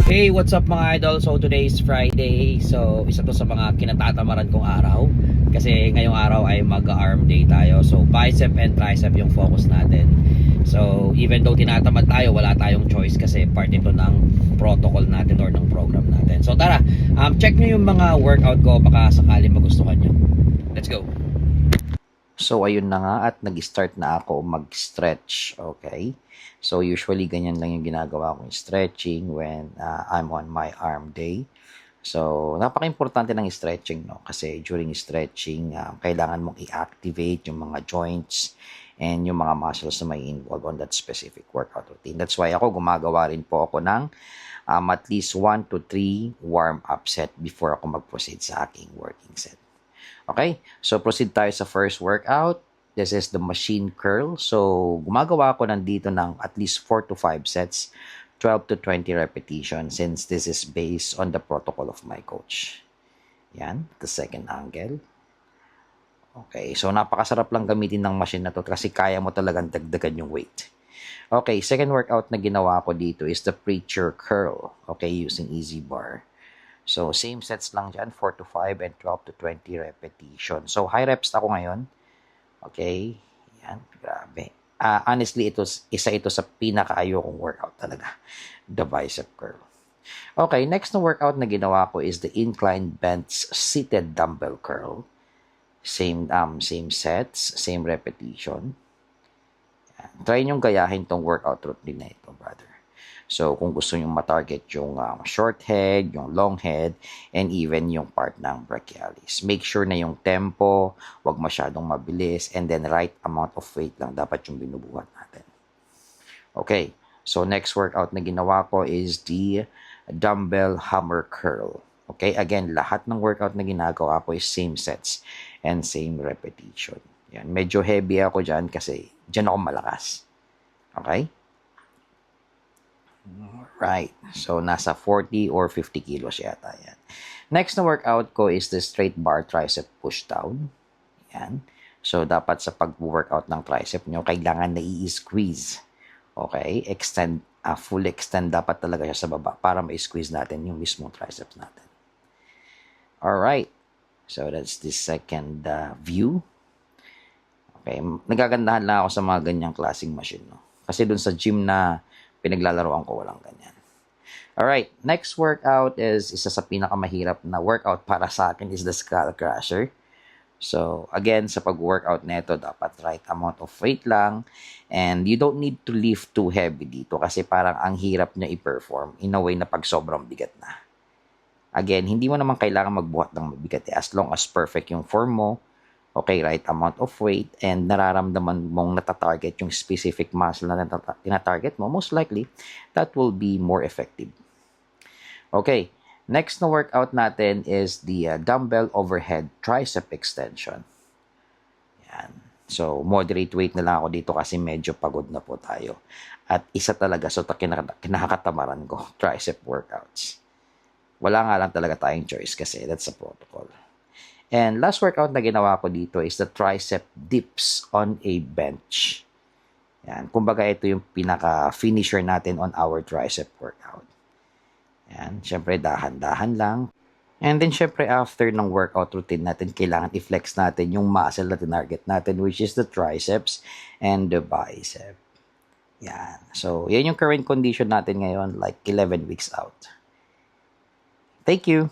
Hey, what's up mga idol? So today is Friday. So isa to sa mga kinatatamaran kong araw. Kasi ngayong araw ay mag-arm day tayo. So bicep and tricep yung focus natin. So even though tinatamad tayo, wala tayong choice kasi part ito ng protocol natin or ng program natin. So tara, check nyo yung mga workout ko baka sakali magustuhan nyo. Let's go! So ayun na nga at nag-start na ako mag-stretch, okay? So usually ganyan lang yung ginagawa kong stretching when I'm on my arm day. So napaka-importante ng stretching, no? Kasi during stretching, kailangan mong i-activate yung mga joints and yung mga muscles na may involved on that specific workout routine. That's why ako gumagawa rin po ako ng at least 1 to 3 warm-up set before ako mag-proceed sa aking working set. Okay, so proceed tayo sa first workout. This is the machine curl. So, gumagawa ako nandito ng at least 4 to 5 sets, 12 to 20 repetitions since this is based on the protocol of my coach. Yan, the second angle. Okay, so napakasarap lang gamitin ng machine na to kasi kaya mo talagang dagdagan yung weight. Okay, second workout na ginawa ko dito is the preacher curl. Okay, using easy bar. So, same sets lang dyan, 4 to 5 and 12 to 20 repetition. So, high reps ako ngayon. Okay? Yan, grabe. Honestly, isa ito sa pinaka-ayokong workout talaga. The bicep curl. Okay, next na workout na ginawa ko is the incline bench seated dumbbell curl. Same sets, same repetition. Yan. Try nyo gayahin tong workout routine na ito, brother. So, kung gusto nyo matarget yung short head, yung long head, and even yung part ng brachialis. Make sure na yung tempo, wag masyadong mabilis, and then right amount of weight lang dapat yung binubuhat natin. Okay, so next workout na ginawa ko is the dumbbell hammer curl. Okay, again, lahat ng workout na ginagawa ko is same sets and same repetition. Yan, medyo heavy ako dyan kasi dyan ako malakas. Okay? Right. So, nasa 40 or 50 kilos yata yan. Next na workout ko is the straight bar tricep push down. Yan. So, dapat sa pag-workout ng tricep nyo, kailangan na i-squeeze. Okay? Extend, full extend dapat talaga siya sa baba para ma-squeeze natin yung mismong triceps natin. Alright. So, that's the second view. Okay. Nagagandahan lang ako sa mga ganyang klaseng machine. No? Kasi dun sa gym na pinaglalaroan ko, walang ganyan. Alright, next workout is isa sa pinakamahirap na workout para sa akin is the skull crusher. So, again, sa pag-workout nito, dapat right amount of weight lang. And you don't need to lift too heavy dito kasi parang ang hirap niya i-perform in a way na pag sobrang bigat na. Again, hindi mo naman kailangan magbuhat ng mabigat as long as perfect yung form mo, okay, right amount of weight, and nararamdaman mong natatarget yung specific muscle na tinatarget mo, most likely, that will be more effective. Okay, next na workout natin is the dumbbell overhead tricep extension. Yan. So, moderate weight na lang ako dito kasi medyo pagod na po tayo. At isa talaga sa kinakatamaran ko, tricep workouts. Wala nga lang talaga tayong choice kasi that's a protocol. And last workout na ginawa ko dito is the tricep dips on a bench. Yan. Kumbaga ito yung pinaka-finisher natin on our tricep workout. Yan. Siyempre, dahan-dahan lang. And then, siyempre, after ng workout routine natin, kailangan i-flex natin yung muscle na tinarget natin, which is the triceps and the bicep. Yan. So, yan yung current condition natin ngayon, like 11 weeks out. Thank you.